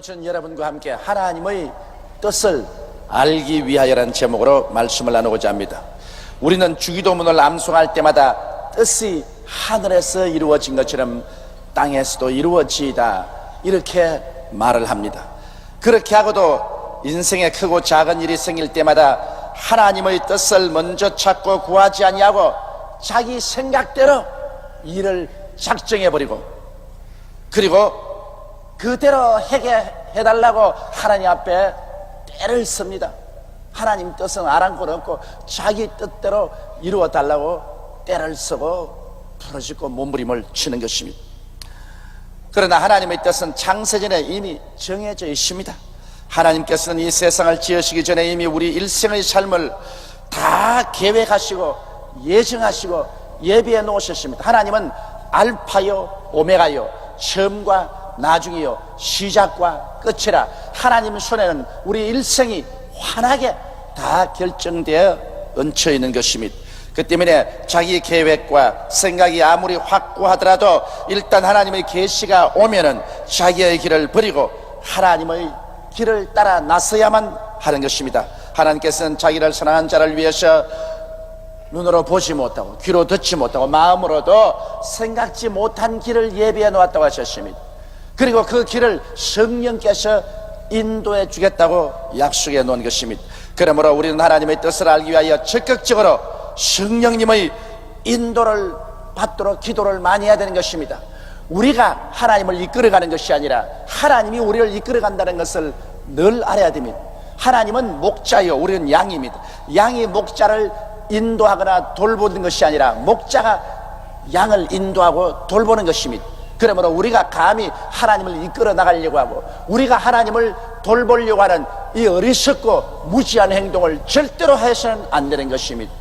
오늘 저는 여러분과 함께 하나님의 뜻을 알기 위하여라는 제목으로 말씀을 나누고자 합니다. 우리는 주기도문을 암송할 때마다 뜻이 하늘에서 이루어진 것처럼 땅에서도 이루어지이다 이렇게 말을 합니다. 그렇게 하고도 인생에 크고 작은 일이 생길 때마다 하나님의 뜻을 먼저 찾고 구하지 아니하고 자기 생각대로 일을 작정해버리고 그리고 그대로 해달라고 하나님 앞에 때를 씁니다. 하나님 뜻은 아랑곳 없고 자기 뜻대로 이루어달라고 때를 쓰고 부러지고 몸부림을 치는 것입니다. 그러나 하나님의 뜻은 창세전에 이미 정해져 있습니다. 하나님께서는 이 세상을 지으시기 전에 이미 우리 일생의 삶을 다 계획하시고 예정하시고 예비해 놓으셨습니다. 하나님은 알파요 오메가요 처음과 나중이요 시작과 끝이라 하나님 손에는 우리 일생이 환하게 다 결정되어 얹혀 있는 것입니다. 그 때문에 자기 계획과 생각이 아무리 확고하더라도 일단 하나님의 계시가 오면은 자기의 길을 버리고 하나님의 길을 따라 나서야만 하는 것입니다. 하나님께서는 자기를 사랑하는 자를 위해서 눈으로 보지 못하고 귀로 듣지 못하고 마음으로도 생각지 못한 길을 예비해 놓았다고 하셨습니다. 그리고 그 길을 성령께서 인도해 주겠다고 약속해 놓은 것입니다. 그러므로 우리는 하나님의 뜻을 알기 위하여 적극적으로 성령님의 인도를 받도록 기도를 많이 해야 되는 것입니다. 우리가 하나님을 이끌어가는 것이 아니라 하나님이 우리를 이끌어간다는 것을 늘 알아야 됩니다. 하나님은 목자요 우리는 양입니다. 양이 목자를 인도하거나 돌보는 것이 아니라 목자가 양을 인도하고 돌보는 것입니다. 그러므로 우리가 감히 하나님을 이끌어 나가려고 하고 우리가 하나님을 돌보려고 하는 이 어리석고 무지한 행동을 절대로 해서는 안 되는 것입니다.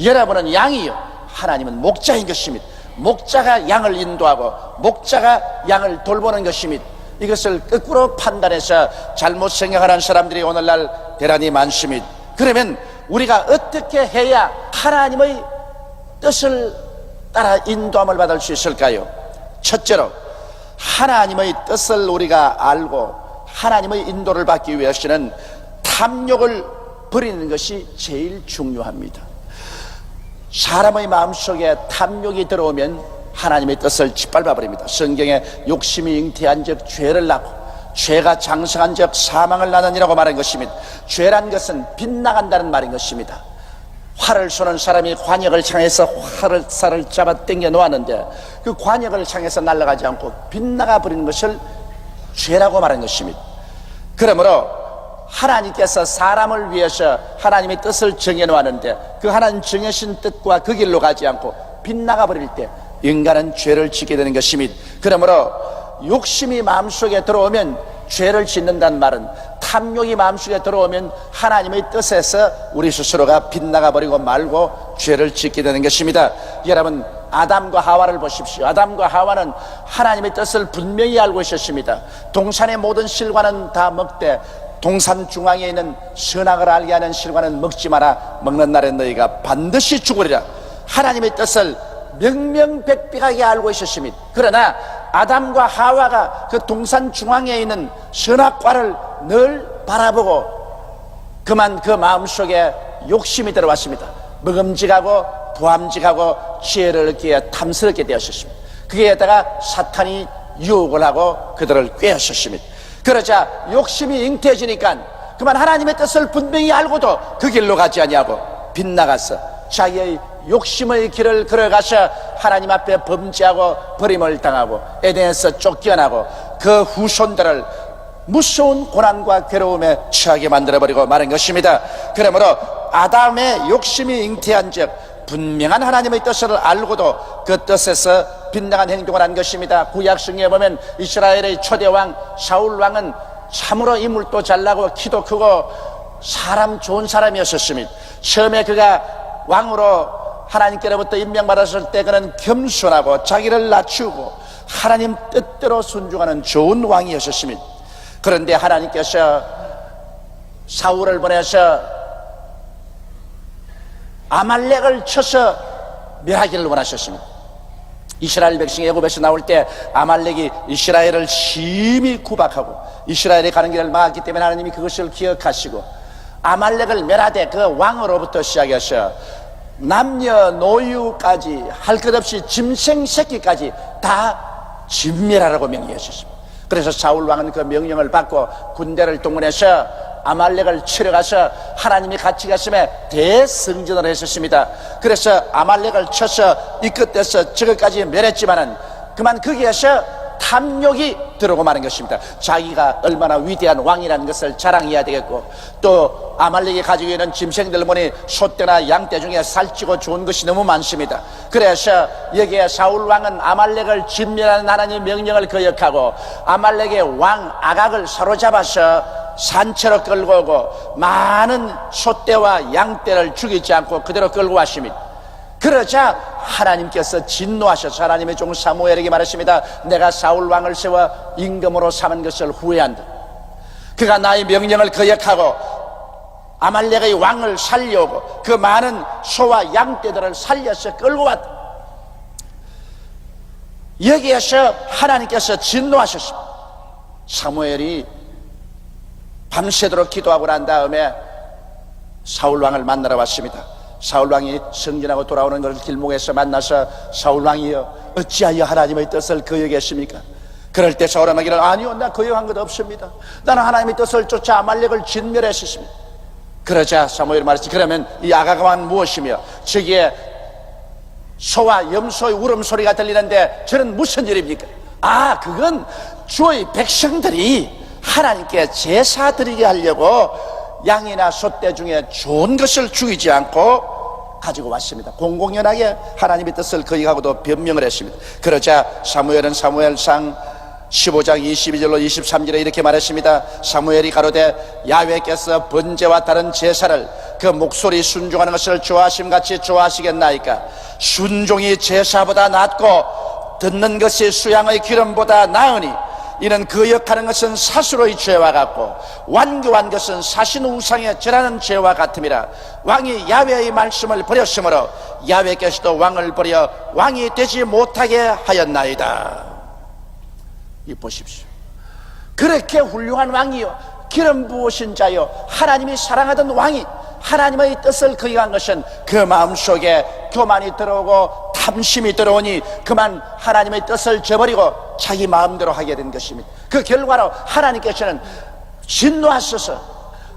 여러분은 양이요 하나님은 목자인 것입니다. 목자가 양을 인도하고 목자가 양을 돌보는 것입니다. 이것을 거꾸로 판단해서 잘못 생각하는 사람들이 오늘날 대단히 많습니다. 그러면 우리가 어떻게 해야 하나님의 뜻을 따라 인도함을 받을 수 있을까요? 첫째로 하나님의 뜻을 우리가 알고 하나님의 인도를 받기 위해서는 탐욕을 버리는 것이 제일 중요합니다. 사람의 마음속에 탐욕이 들어오면 하나님의 뜻을 짓밟아 버립니다. 성경에 욕심이 잉태한 적 죄를 낳고 죄가 장성한 적 사망을 낳느니라고 말한 것입니다. 죄란 것은 빗나간다는 말인 것입니다. 활을 쏘는 사람이 관역을 향해서 활을 잡아 당겨 놓았는데 그 관역을 향해서 날아가지 않고 빗나가 버리는 것을 죄라고 말한 것입니다. 그러므로 하나님께서 사람을 위해서 하나님의 뜻을 정해 놓았는데 그 하나님 정해신 뜻과 그 길로 가지 않고 빗나가 버릴 때 인간은 죄를 짓게 되는 것입니다. 그러므로 욕심이 마음속에 들어오면 죄를 짓는다는 말은 탐욕이 마음속에 들어오면 하나님의 뜻에서 우리 스스로가 빗나가 버리고 말고 죄를 짓게 되는 것입니다. 여러분 아담과 하와를 보십시오. 아담과 하와는 하나님의 뜻을 분명히 알고 있었습니다. 동산의 모든 실과는 다 먹되 동산 중앙에 있는 선악을 알게 하는 실과는 먹지 마라. 먹는 날에 너희가 반드시 죽으리라. 하나님의 뜻을 명명백백하게 알고 있었습니다. 그러나 아담과 하와가 그 동산 중앙에 있는 선악과를 늘 바라보고 그만 그 마음속에 욕심이 들어왔습니다. 먹음직하고 부함직하고 지혜를 얻기에 탐스럽게 되었습니다. 거기에다가 사탄이 유혹을 하고 그들을 꾀었습니다. 그러자 욕심이 잉태해지니까 그만 하나님의 뜻을 분명히 알고도 그 길로 가지 아니하고 빗나가서 자기의 욕심의 길을 걸어가서 하나님 앞에 범죄하고 버림을 당하고 에덴에서 쫓겨나고 그 후손들을 무서운 고난과 괴로움에 처하게 만들어버리고 마는 것입니다. 그러므로 아담의 욕심이 잉태한 즉 분명한 하나님의 뜻을 알고도 그 뜻에서 빗나간 행동을 한 것입니다. 구약성경에 보면 이스라엘의 초대왕 사울왕은 참으로 인물도 잘나고 키도 크고 사람 좋은 사람이었습니다. 처음에 그가 왕으로 하나님께로부터 임명받았을 때 그는 겸손하고 자기를 낮추고 하나님 뜻대로 순종하는 좋은 왕이었습니다. 그런데 하나님께서 사울을 보내서 아말렉을 쳐서 멸하기를 원하셨습니다. 이스라엘 백성이 애굽에서 나올 때 아말렉이 이스라엘을 심히 구박하고 이스라엘이 가는 길을 막았기 때문에 하나님이 그것을 기억하시고 아말렉을 멸하되 그 왕으로부터 시작해서 남녀노유까지 할 것 없이 짐승 새끼까지 다 진멸하라고 명령하셨습니다. 그래서 사울 왕은 그 명령을 받고 군대를 동원해서 아말렉을 치러 가서 하나님이 같이 가심에 대승전을 했었습니다. 그래서 아말렉을 쳐서 이끝에서 저것까지 멸했지만은 그만 거기에서 탐욕이 들어오고 마는 것입니다. 자기가 얼마나 위대한 왕이라는 것을 자랑해야 되겠고, 또 아말렉이 가지고 있는 짐승들 보니 소떼나 양떼 중에 살찌고 좋은 것이 너무 많습니다. 그래서 여기에 사울 왕은 아말렉을 진멸하는 하나님의 명령을 거역하고 아말렉의 왕 아각을 사로잡아서 산채로 끌고 오고 많은 소떼와 양떼를 죽이지 않고 그대로 끌고 왔습니다. 그러자 하나님께서 진노하셔서 하나님의 종 사무엘에게 말했습니다. 내가 사울 왕을 세워 임금으로 삼은 것을 후회한다. 그가 나의 명령을 거역하고 아말렉의 왕을 살려오고 그 많은 소와 양떼들을 살려서 끌고 왔다. 여기에서 하나님께서 진노하셨습니다. 사무엘이 밤새도록 기도하고 난 다음에 사울 왕을 만나러 왔습니다. 사울 왕이 승진하고 돌아오는 것을 길목에서 만나서 사울 왕이여 어찌하여 하나님의 뜻을 거역했습니까? 그럴 때 사울 왕이 이르기를 아니요 나 거역한 것 없습니다. 나는 하나님의 뜻을 쫓아 아말렉을 진멸했습니다. 그러자 사무엘이 말했지 그러면 이 아가가만 무엇이며 저기에 소와 염소의 울음소리가 들리는데 저는 무슨 일입니까? 아 그건 주의 백성들이 하나님께 제사 드리게 하려고 양이나 소떼 중에 좋은 것을 죽이지 않고 가지고 왔습니다. 공공연하게 하나님의 뜻을 거역하고도 변명을 했습니다. 그러자 사무엘은 사무엘상 15장 22절로 23절에 이렇게 말했습니다. 사무엘이 가로되 야훼께서 번제와 다른 제사를 그 목소리 순종하는 것을 좋아하심같이 좋아하시겠나이까? 순종이 제사보다 낫고 듣는 것이 수양의 기름보다 나으니 이는 거역하는 것은 사수로의 죄와 같고 완교한 것은 사신 우상에 절하는 죄와 같음이라. 왕이 야훼의 말씀을 버렸으므로 야훼께서도 왕을 버려 왕이 되지 못하게 하였나이다. 이 보십시오. 그렇게 훌륭한 왕이요 기름 부으신 자요 하나님이 사랑하던 왕이 하나님의 뜻을 거역한 것은 그 마음속에 교만이 들어오고 탐심이 들어오니 그만 하나님의 뜻을 저버리고 자기 마음대로 하게 된 것입니다. 그 결과로 하나님께서는 진노하셔서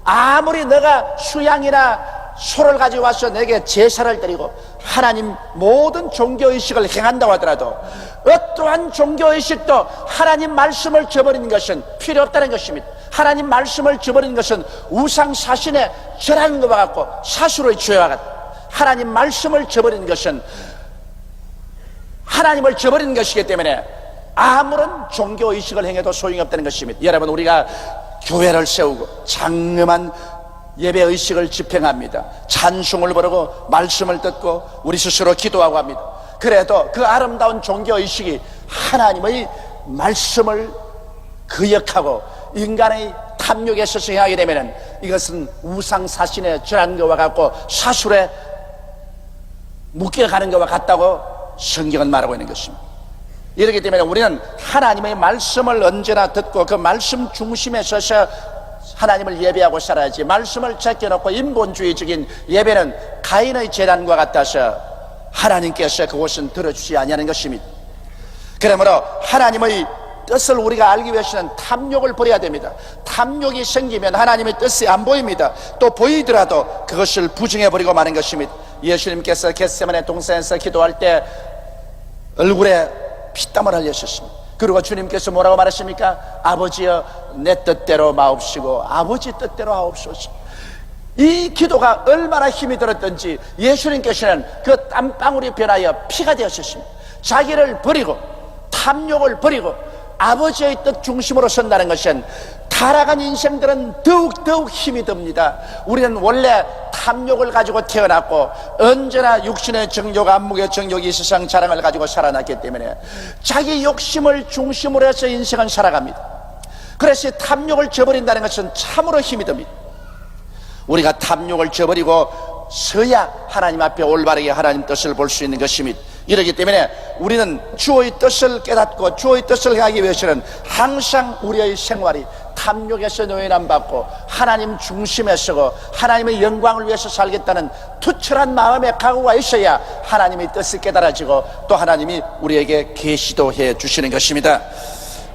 아무리 너가 수양이나 소를 가지고 와서 내게 제사를 드리고 하나님 모든 종교의식을 행한다고 하더라도 어떠한 종교의식도 하나님 말씀을 저버리는 것은 필요 없다는 것입니다. 하나님 말씀을 저버리는 것은 우상 사신에 절하는 것과 같고 사수로의 죄와 같다. 하나님 말씀을 저버리는 것은 하나님을 저버리는 것이기 때문에 아무런 종교의식을 행해도 소용이 없다는 것입니다. 여러분 우리가 교회를 세우고 장엄한 예배의식을 집행합니다. 찬송을 부르고 말씀을 듣고 우리 스스로 기도하고 합니다. 그래도 그 아름다운 종교의식이 하나님의 말씀을 거역하고 인간의 탐욕에 있어서 행하게 되면 이것은 우상사신에 절한 것과 같고 사술에 묶여가는 것과 같다고 성경은 말하고 있는 것입니다. 이렇기 때문에 우리는 하나님의 말씀을 언제나 듣고 그 말씀 중심에 서서 하나님을 예배하고 살아야지, 말씀을 제껴놓고 인본주의적인 예배는 가인의 재단과 같아서 하나님께서 그것은 들어주지 아니하는 것입니다. 그러므로 하나님의 뜻을 우리가 알기 위해서는 탐욕을 버려야 됩니다. 탐욕이 생기면 하나님의 뜻이 안 보입니다. 또 보이더라도 그것을 부정해버리고 마는 것입니다. 예수님께서 겟세마네 동산에서 기도할 때 얼굴에 피땀을 흘리셨습니다. 그리고 주님께서 뭐라고 말하십니까? 아버지여 내 뜻대로 마옵시고 아버지 뜻대로 하옵소서. 이 기도가 얼마나 힘이 들었던지 예수님께서는 그 땀방울이 변하여 피가 되었습니다. 자기를 버리고 탐욕을 버리고 아버지의 뜻 중심으로 선다는 것은 타락한 인생들은 더욱 힘이 듭니다. 우리는 원래 탐욕을 가지고 태어났고 언제나 육신의 정욕, 안목의 정욕이 세상 자랑을 가지고 살아났기 때문에 자기 욕심을 중심으로 해서 인생은 살아갑니다. 그래서 탐욕을 저버린다는 것은 참으로 힘이 듭니다. 우리가 탐욕을 저버리고 서야 하나님 앞에 올바르게 하나님 뜻을 볼 수 있는 것입니다. 이러기 때문에 우리는 주의 뜻을 깨닫고 주의 뜻을 행하기 위해서는 항상 우리의 생활이 탐욕에서 노예는 안 받고 하나님 중심에 서고 하나님의 영광을 위해서 살겠다는 투철한 마음의 각오가 있어야 하나님의 뜻이 깨달아지고 또 하나님이 우리에게 계시도 해 주시는 것입니다.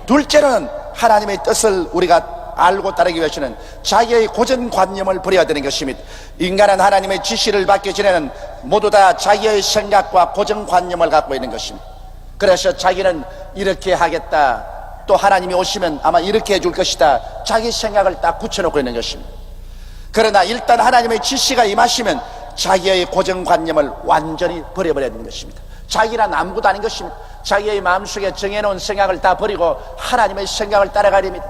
둘째로는 하나님의 뜻을 우리가 알고 따르기 위해서는 자기의 고정관념을 버려야 되는 것입니다. 인간은 하나님의 지시를 받기 전에는 모두 다 자기의 생각과 고정관념을 갖고 있는 것입니다. 그래서 자기는 이렇게 하겠다, 또 하나님이 오시면 아마 이렇게 해줄 것이다, 자기 생각을 딱 굳혀놓고 있는 것입니다. 그러나 일단 하나님의 지시가 임하시면 자기의 고정관념을 완전히 버려버려야 되는 것입니다. 자기란 아무것도 아닌 것입니다. 자기의 마음속에 정해놓은 생각을 다 버리고 하나님의 생각을 따라가야 됩니다.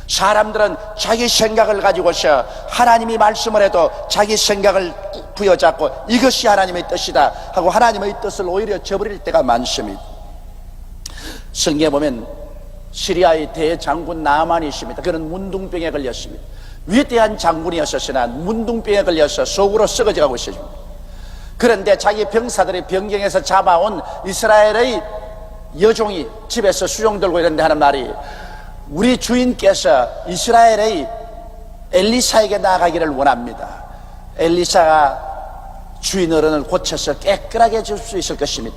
사람들은 자기 생각을 가지고서 하나님이 말씀을 해도 자기 생각을 부여잡고 이것이 하나님의 뜻이다 하고 하나님의 뜻을 오히려 저버릴 때가 많습니다. 성경에 보면 시리아의 대장군 나만이 있습니다. 그는 문둥병에 걸렸습니다. 위대한 장군이었으나 문둥병에 걸려서 속으로 썩어져 가고 있습니다. 그런데 자기 병사들이 변경해서 잡아온 이스라엘의 여종이 집에서 수종 들고 이런데 하는 말이, 우리 주인께서 이스라엘의 엘리사에게 나가기를 원합니다. 엘리사가 주인 어른을 고쳐서 깨끗하게 해줄 수 있을 것입니다.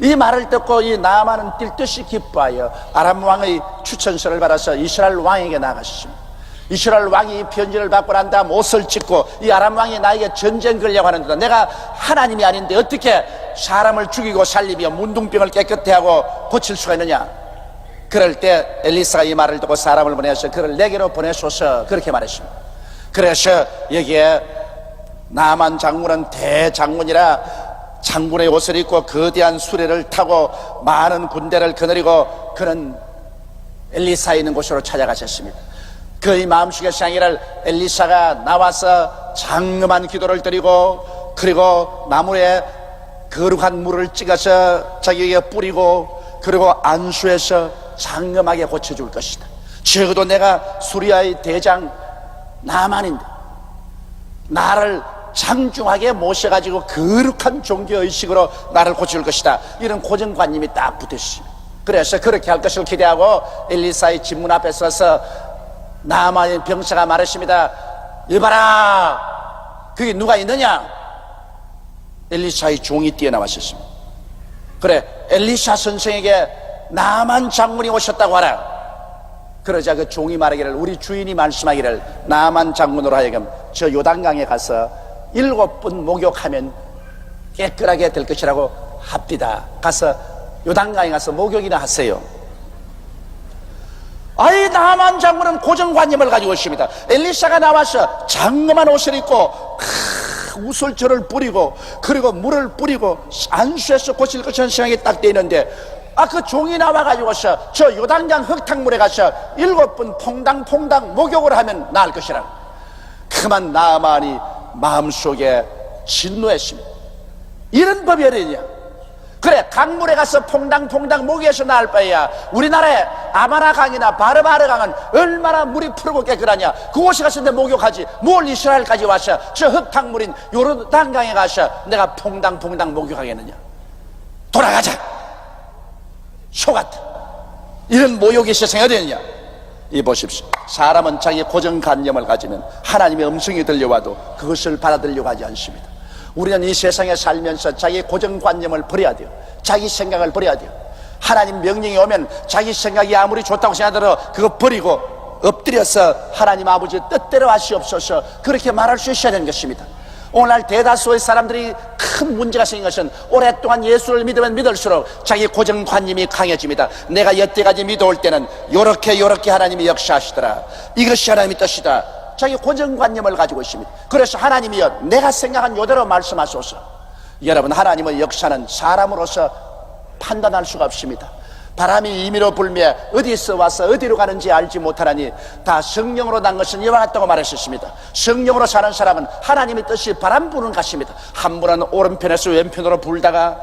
이 말을 듣고 이 나아만은 뛸 듯이 기뻐하여 아람 왕의 추천서를 받아서 이스라엘 왕에게 나갔습니다. 이스라엘 왕이 이 편지를 받고 난 다음 옷을 찢고, 이 아람 왕이 나에게 전쟁 걸려고 하는데 내가 하나님이 아닌데 어떻게 사람을 죽이고 살리며 문둥병을 깨끗해 하고 고칠 수가 있느냐. 그럴 때 엘리사가 이 말을 듣고 사람을 보내서 그를 내게로 보내소서 그렇게 말했습니다. 그래서 여기에 나만 장군은 대장군이라 장군의 옷을 입고 거대한 수레를 타고 많은 군대를 거느리고 그는 엘리사 있는 곳으로 찾아가셨습니다. 그의 마음속의 생각을 엘리사가 나와서 장엄한 기도를 드리고, 그리고 나무에 거룩한 물을 찍어서 자기에게 뿌리고, 그리고 안수해서 장엄하게 고쳐줄 것이다. 적어도 내가 수리아의 대장 나만인데 나를 장중하게 모셔가지고 거룩한 종교의식으로 나를 고칠 것이다, 이런 고정관념이 딱 붙었습니다. 그래서 그렇게 할 것을 기대하고 엘리사의 집 문 앞에 서서 나만의 병사가 말했습니다. 이봐라, 거기 누가 있느냐? 엘리사의 종이 뛰어나왔었습니다. 그래, 엘리사 선생에게 나만 장군이 오셨다고 하라. 그러자 그 종이 말하기를, 우리 주인이 말씀하기를 나만 장군으로 하여금 저 요단강에 가서 7번 목욕하면 깨끗하게 될 것이라고 합디다. 가서 요단강에 가서 목욕이나 하세요. 아이, 나만 장군은 고정관념을 가지고 있습니다. 엘리사가 나와서 장엄한 옷을 입고 우슬초를 뿌리고 그리고 물을 뿌리고 안수해서 고칠 것이라는 생각이 딱 돼 있는데, 그 종이 나와가지고서 저 요단강 흙탕물에 가서 7번 퐁당퐁당 목욕을 하면 나을 것이라. 그만 나만이 마음속에 진노했습니다. 이런 법이 어디냐? 그래, 강물에 가서 퐁당퐁당 목욕해서 나을 바에야 우리나라의 아마나 강이나 바르바르 강은 얼마나 물이 푸르고 깨끗하냐. 그곳에 가서 내 목욕하지 뭘 이스라엘까지 와서 저 흙탕물인 요르단강에 가서 내가 퐁당퐁당 목욕하겠느냐. 돌아가자, 속았다. 이런 모욕이 세상에 어디 있느냐. 이 보십시오. 사람은 자기 고정관념을 가지면 하나님의 음성이 들려와도 그것을 받아들이려고 하지 않습니다. 우리는 이 세상에 살면서 자기 고정관념을 버려야 돼요. 자기 생각을 버려야 돼요. 하나님 명령이 오면 자기 생각이 아무리 좋다고 생각하더라도 그거 버리고 엎드려서 하나님 아버지 뜻대로 하시옵소서 그렇게 말할 수 있어야 되는 것입니다. 오늘날 대다수의 사람들이 큰 문제가 생긴 것은 오랫동안 예수를 믿으면 믿을수록 자기 고정관념이 강해집니다. 내가 여태까지 믿어올 때는 요렇게 하나님이 역사하시더라, 이것이 하나님의 뜻이다, 자기 고정관념을 가지고 있습니다. 그래서 하나님이여 내가 생각한 요대로 말씀하소서. 여러분, 하나님의 역사는 사람으로서 판단할 수가 없습니다. 바람이 임의로 불며 어디서 와서 어디로 가는지 알지 못하나니 다 성령으로 난 것은 이와 같다고 말했었습니다. 성령으로 사는 사람은 하나님의 뜻이 바람 부는 것입니다. 한 분은 오른편에서 왼편으로 불다가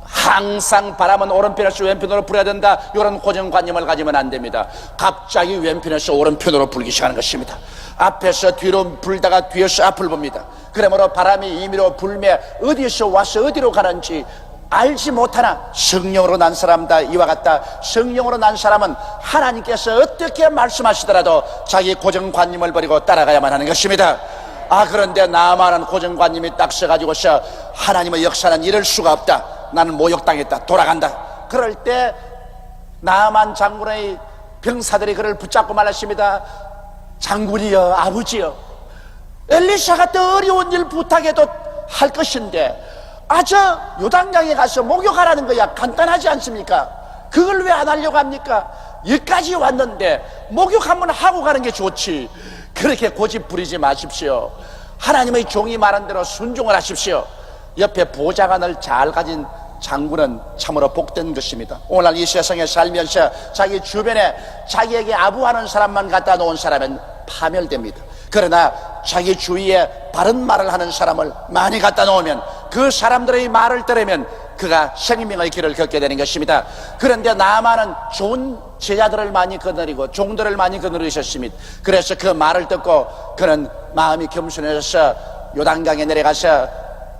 항상 바람은 오른편에서 왼편으로 불어야 된다, 이런 고정관념을 가지면 안 됩니다. 갑자기 왼편에서 오른편으로 불기 시작하는 것입니다. 앞에서 뒤로 불다가 뒤에서 앞을 봅니다. 그러므로 바람이 임의로 불매 어디서 와서 어디로 가는지 알지 못하나 성령으로 난 사람다. 이와 같다. 성령으로 난 사람은 하나님께서 어떻게 말씀하시더라도 자기 고정관념을 버리고 따라가야만 하는 것입니다. 그런데 나만은 고정관념이 딱 서가지고서 하나님의 역사는 이럴 수가 없다. 나는 모욕당했다. 돌아간다. 그럴 때 나만 장군의 병사들이 그를 붙잡고 말했습니다. 장군이여, 아버지여, 엘리사가 더 어려운 일 부탁해도 할 것인데 저 요단강에 가서 목욕하라는 거야. 간단하지 않습니까? 그걸 왜 안 하려고 합니까? 여기까지 왔는데 목욕 한번 하고 가는 게 좋지. 그렇게 고집 부리지 마십시오. 하나님의 종이 말한 대로 순종을 하십시오. 옆에 보좌관을 잘 가진 장군은 참으로 복된 것입니다. 오늘 이 세상에 살면서 자기 주변에 자기에게 아부하는 사람만 갖다 놓은 사람은 파멸됩니다. 그러나 자기 주위에 바른 말을 하는 사람을 많이 갖다 놓으면, 그 사람들의 말을 들으면 그가 생명의 길을 걷게 되는 것입니다. 그런데 나만은 좋은 제자들을 많이 거느리고 종들을 많이 거느리셨습니다. 그래서 그 말을 듣고 그는 마음이 겸손해져서 요단강에 내려가서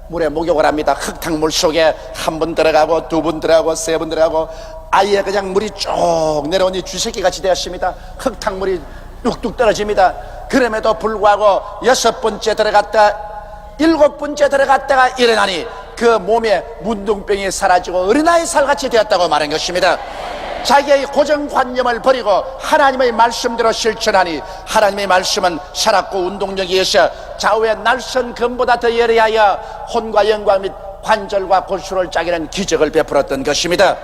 물에 목욕을 합니다. 흙탕물 속에 한 번 들어가고 두 번 들어가고 세 번 들어가고 아예 그냥 물이 쭉 내려오니 쥐새끼같이 되었습니다. 흙탕물이 뚝뚝 떨어집니다. 그럼에도 불구하고 6번째 들어갔다 7번째 들어갔다가 일어나니 그 몸에 문둥병이 사라지고 어린아이 살같이 되었다고 말한 것입니다. 자기의 고정관념을 버리고 하나님의 말씀대로 실천하니 하나님의 말씀은 살았고 운동력에 의해서 좌우의 날선 금보다 더 예리하여 혼과 영광 및 관절과 골수를 짜기는 기적을 베풀었던 것입니다.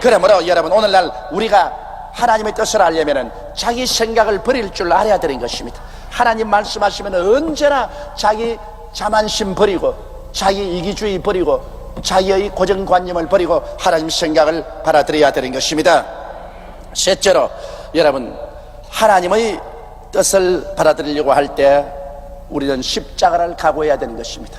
그러므로 여러분, 오늘날 우리가 하나님의 뜻을 알려면 자기 생각을 버릴 줄 알아야 되는 것입니다. 하나님 말씀하시면 언제나 자기 자만심 버리고 자기 이기주의 버리고 자기의 고정관념을 버리고 하나님 생각을 받아들여야 되는 것입니다. 셋째로, 여러분, 하나님의 뜻을 받아들이려고 할 때 우리는 십자가를 각오해야 되는 것입니다.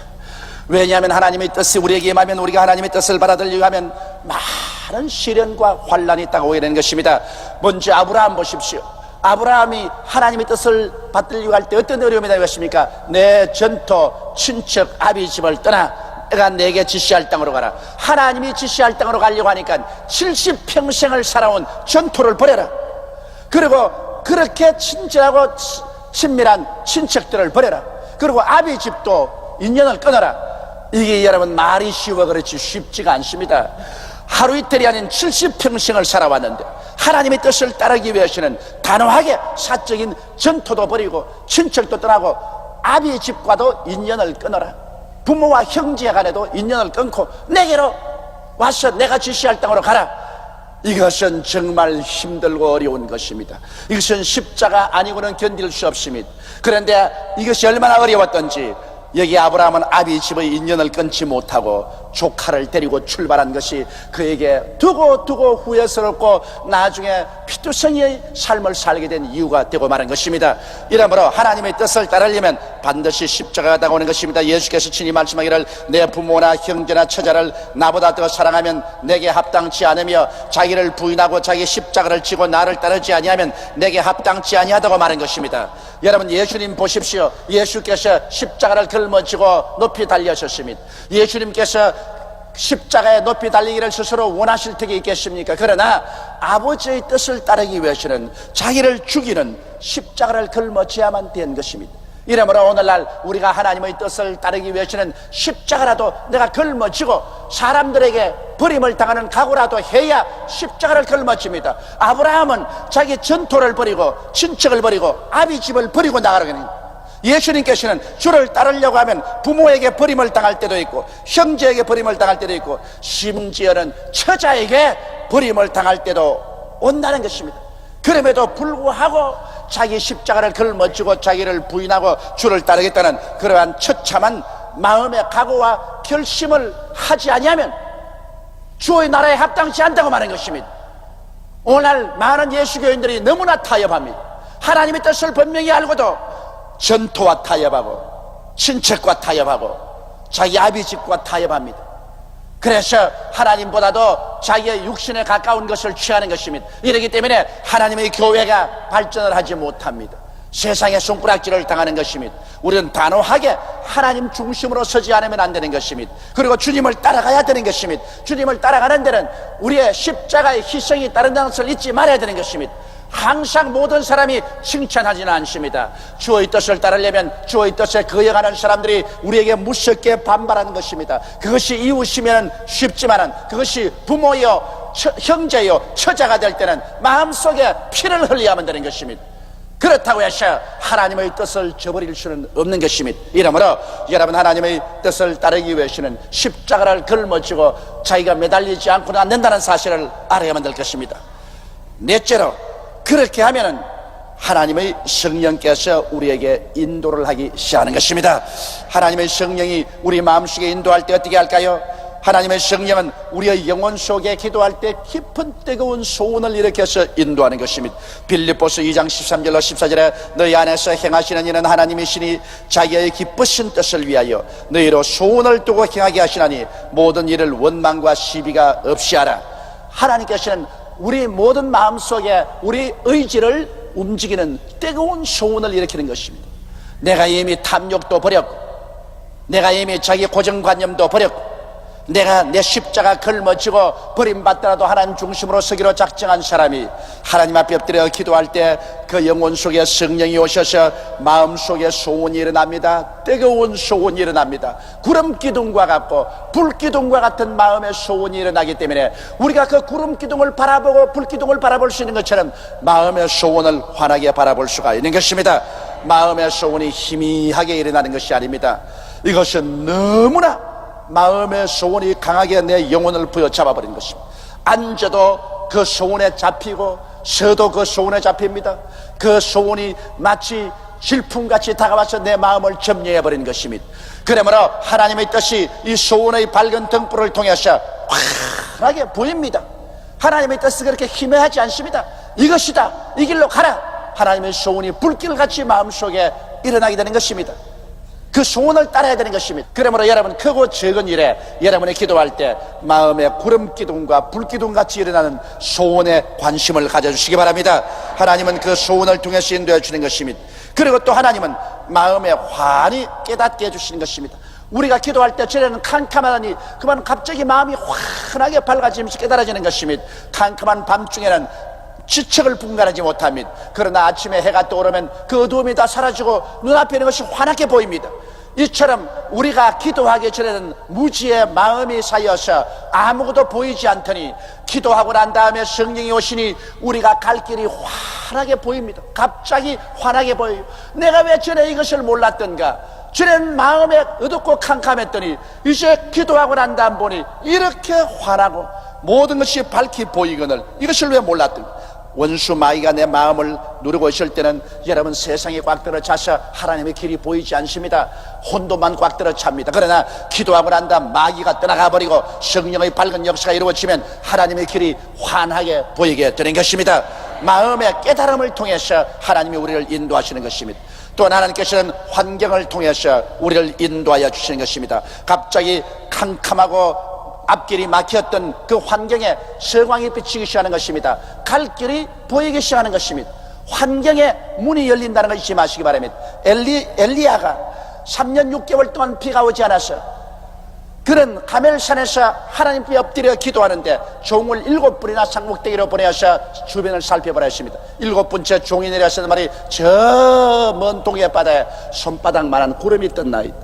왜냐하면 하나님의 뜻이 우리에게 임하면, 우리가 하나님의 뜻을 받아들이려고 하면 많은 시련과 환란이 다가오게 되는 것입니다. 먼저 아브라함 보십시오. 아브라함이 하나님의 뜻을 받들려고 할 때 어떤 어려움이 나겠습니까? 내 전토 친척 아비 집을 떠나 내가 내게 지시할 땅으로 가라. 하나님이 지시할 땅으로 가려고 하니까 70평생을 살아온 전토를 버려라. 그리고 그렇게 친절하고 친밀한 친척들을 버려라. 그리고 아비 집도 인연을 끊어라. 이게 여러분 말이 쉬워 그렇지 쉽지가 않습니다. 하루 이틀이 아닌 70평생을 살아왔는데 하나님의 뜻을 따르기 위해서는 단호하게 사적인 전토도 버리고 친척도 떠나고 아비의 집과도 인연을 끊어라. 부모와 형제 간에도 인연을 끊고 내게로 와서 내가 지시할 땅으로 가라. 이것은 정말 힘들고 어려운 것입니다. 이것은 십자가 아니고는 견딜 수 없습니다. 그런데 이것이 얼마나 어려웠던지 여기 아브라함은 아비 집의 인연을 끊지 못하고 조카를 데리고 출발한 것이 그에게 두고 후회스럽고 나중에 피투성이의 삶을 살게 된 이유가 되고 마는 것입니다. 이러므로 하나님의 뜻을 따르려면 반드시 십자가가 다가오는 것입니다. 예수께서 친히 말씀하기를 내 부모나 형제나 처자를 나보다 더 사랑하면 내게 합당치 않으며 자기를 부인하고 자기 십자가를 지고 나를 따르지 아니하면 내게 합당치 아니하다고 말한 것입니다. 여러분, 예수님 보십시오. 예수께서 십자가를 걸머지고 높이 달려셨습니다. 예수님께서 십자가에 높이 달리기를 스스로 원하실 적이 있겠습니까? 그러나 아버지의 뜻을 따르기 위해서는 자기를 죽이는 십자가를 걸머지야만 된 것입니다. 이러므로 오늘날 우리가 하나님의 뜻을 따르기 위해서는 십자가라도 내가 걸머지고 사람들에게 버림을 당하는 각오라도 해야 십자가를 걸머집니다. 아브라함은 자기 전토를 버리고 친척을 버리고 아비 집을 버리고 나가는, 예수님께서는 주를 따르려고 하면 부모에게 버림을 당할 때도 있고 형제에게 버림을 당할 때도 있고 심지어는 처자에게 버림을 당할 때도 온다는 것입니다. 그럼에도 불구하고 자기 십자가를 걸머쥐고 자기를 부인하고 주를 따르겠다는 그러한 처참한 마음의 각오와 결심을 하지 아니하면 주의 나라에 합당치 않다고 말하는 것입니다. 오늘날 많은 예수교인들이 너무나 타협합니다. 하나님의 뜻을 분명히 알고도 전토와 타협하고 친척과 타협하고 자기 아비 집과 타협합니다. 그래서 하나님보다도 자기의 육신에 가까운 것을 취하는 것입니다. 이렇기 때문에 하나님의 교회가 발전을 하지 못합니다. 세상의 손가락질을 당하는 것입니다. 우리는 단호하게 하나님 중심으로 서지 않으면 안 되는 것입니다. 그리고 주님을 따라가야 되는 것입니다. 주님을 따라가는 데는 우리의 십자가의 희생이 따른다는 것을 잊지 말아야 되는 것입니다. 항상 모든 사람이 칭찬하지는 않습니다. 주의 뜻을 따르려면 주의 뜻에 거역하는 사람들이 우리에게 무섭게 반발하는 것입니다. 그것이 이웃이면 쉽지만은 그것이 부모요, 형제요, 처자가 될 때는 마음속에 피를 흘려야만 되는 것입니다. 그렇다고 해서 하나님의 뜻을 저버릴 수는 없는 것입니다. 이러므로 여러분, 하나님의 뜻을 따르기 위해서는 십자가를 걸머쥐고 자기가 매달리지 않고는 안 된다는 사실을 알아야만 될 것입니다. 넷째로, 그렇게 하면은 하나님의 성령께서 우리에게 인도를 하기 시작하는 것입니다. 하나님의 성령이 우리 마음속에 인도할 때 어떻게 할까요? 하나님의 성령은 우리의 영혼 속에 기도할 때 깊은 뜨거운 소원을 일으켜서 인도하는 것입니다. 빌립보서 2장 13절로 14절에 너희 안에서 행하시는 이는 하나님이시니 자기의 기쁘신 뜻을 위하여 너희로 소원을 두고 행하게 하시나니 모든 일을 원망과 시비가 없이 하라. 하나님께서는 우리 모든 마음속에 우리 의지를 움직이는 뜨거운 소원을 일으키는 것입니다. 내가 이미 탐욕도 버렸고, 내가 이미 자기 고정관념도 버렸고, 내가 내 십자가 걸머쥐고 버림받더라도 하나님 중심으로 서기로 작정한 사람이 하나님 앞에 엎드려 기도할 때 그 영혼 속에 성령이 오셔서 마음속에 소원이 일어납니다. 뜨거운 소원이 일어납니다. 구름 기둥과 같고 불 기둥과 같은 마음의 소원이 일어나기 때문에 우리가 그 구름 기둥을 바라보고 불 기둥을 바라볼 수 있는 것처럼 마음의 소원을 환하게 바라볼 수가 있는 것입니다. 마음의 소원이 희미하게 일어나는 것이 아닙니다. 이것은 너무나 마음의 소원이 강하게 내 영혼을 부여잡아버린 것입니다. 앉아도 그 소원에 잡히고 서도 그 소원에 잡힙니다. 그 소원이 마치 질풍같이 다가와서 내 마음을 점령해버리는 것입니다. 그러므로 하나님의 뜻이 이 소원의 밝은 등불을 통해서 환하게 보입니다. 하나님의 뜻은 그렇게 희미하지 않습니다. 이것이다, 이 길로 가라. 하나님의 소원이 불길같이 마음속에 일어나게 되는 것입니다. 그 소원을 따라야 되는 것입니다. 그러므로 여러분, 크고 적은 일에 여러분이 기도할 때 마음의 구름 기둥과 불 기둥같이 일어나는 소원에 관심을 가져주시기 바랍니다. 하나님은 그 소원을 통해서 인도해 주는 것입니다. 그리고 또 하나님은 마음에 환히 깨닫게 해주시는 것입니다. 우리가 기도할 때 전에는 캄캄하더니 그만 갑자기 마음이 환하게 밝아지면서 깨달아지는 것입니다. 캄캄한 밤중에는 지척을 분간하지 못합니다. 그러나 아침에 해가 떠오르면 그 어두움이 다 사라지고 눈앞에 있는 것이 환하게 보입니다. 이처럼 우리가 기도하기 전에는 무지의 마음이 쌓여서 아무것도 보이지 않더니 기도하고 난 다음에 성령이 오시니 우리가 갈 길이 환하게 보입니다. 갑자기 환하게 보여요. 내가 왜 전에 이것을 몰랐던가? 전에는 마음에 어둡고 캄캄했더니 이제 기도하고 난 다음 보니 이렇게 환하고 모든 것이 밝게 보이거늘 이것을 왜 몰랐던가? 원수 마귀가 내 마음을 누르고 있을 때는 여러분, 세상이 꽉 들어차서 하나님의 길이 보이지 않습니다. 혼돈만 꽉 들어찹니다. 그러나 기도하고 난 다음 마귀가 떠나가 버리고 성령의 밝은 역사가 이루어지면 하나님의 길이 환하게 보이게 되는 것입니다. 마음의 깨달음을 통해서 하나님이 우리를 인도하시는 것입니다. 또 하나님께서는 환경을 통해서 우리를 인도하여 주시는 것입니다. 갑자기 캄캄하고 앞길이 막혔던 그 환경에 서광이 비치기 시작하는 것입니다. 갈 길이 보이기 시작하는 것입니다. 환경에 문이 열린다는 걸 잊지 마시기 바랍니다. 엘리야가 3년 6개월 동안 비가 오지 않아서 그는 가멜산에서 하나님께 엎드려 기도하는데 종을 7분이나 산꼭대기로 보내서 주변을 살펴보라 했습니다. 7번째 종이 내려서 말이 저 먼 동해 바다에 손바닥만한 구름이 떴나이다.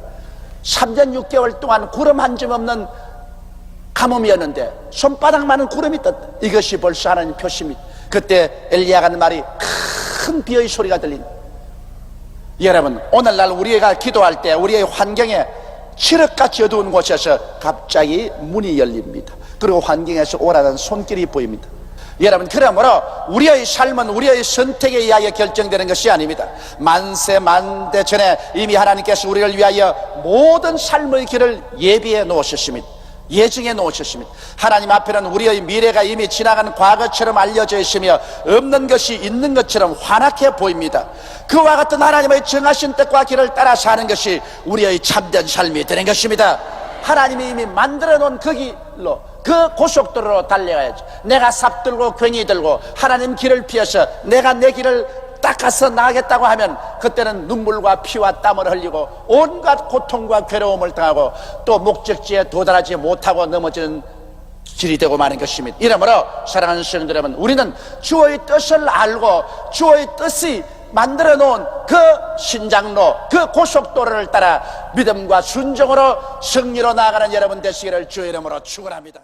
3년 6개월 동안 구름 한 점 없는 가뭄이었는데 손바닥만한 구름이 떴다. 이것이 벌써 하나님 표시입니다. 그때 엘리야가 하는 말이 큰 비의 소리가 들린다. 여러분, 오늘날 우리가 기도할 때 우리의 환경에 칠흑같이 어두운 곳에서 갑자기 문이 열립니다. 그리고 환경에서 오라는 손길이 보입니다. 여러분, 그러므로 우리의 삶은 우리의 선택에 의하여 결정되는 것이 아닙니다. 만세 만대 전에 이미 하나님께서 우리를 위하여 모든 삶의 길을 예비해 놓으셨습니다. 예정해 놓으셨습니다. 하나님 앞에는 우리의 미래가 이미 지나간 과거처럼 알려져 있으며 없는 것이 있는 것처럼 환하게 보입니다. 그와 같은 하나님의 정하신 뜻과 길을 따라 사는 것이 우리의 참된 삶이 되는 것입니다. 하나님이 이미 만들어 놓은 그 길로, 그 고속도로로 달려가야지. 내가 삽 들고 괜히 들고 하나님 길을 피해서 내가 내 길을 닦아서 나가겠다고 하면 그때는 눈물과 피와 땀을 흘리고 온갖 고통과 괴로움을 당하고 또 목적지에 도달하지 못하고 넘어지는 길이 되고 마는 것입니다. 이러므로 사랑하는 성도 여러분, 우리는 주의 뜻을 알고 주의 뜻이 만들어 놓은 그 신장로, 그 고속도로를 따라 믿음과 순종으로 승리로 나아가는 여러분 되시기를 주의 이름으로 축원합니다.